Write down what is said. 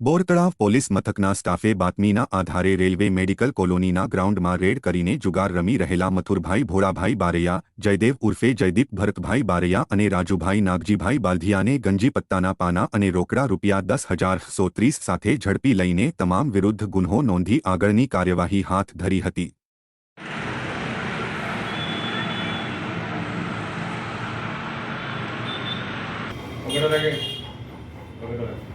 Bortalav police મથકના સ્ટાફે બાતમીના આધારે રેલવે મેડિકલ કોલોનીના ગ્રાઉન્ડમાં રેડ કરીને જુગાર રમી રહેલા મથુરભાઈ ભોળાભાઈ બારૈયા, જયદેવ ઉર્ફે જયદીપ ભરતભાઈ બારૈયા અને રાજુભાઈ નાગજીભાઈ બાલધિયાને ગંજી પત્તાના પાના અને રોકડા ₹10,130 સાથે ઝડપી લઈને તમામ વિરુદ્ધ ગુન્હો નોંધી આગળની કાર્યવાહી હાથ ધરી હતી। પકડો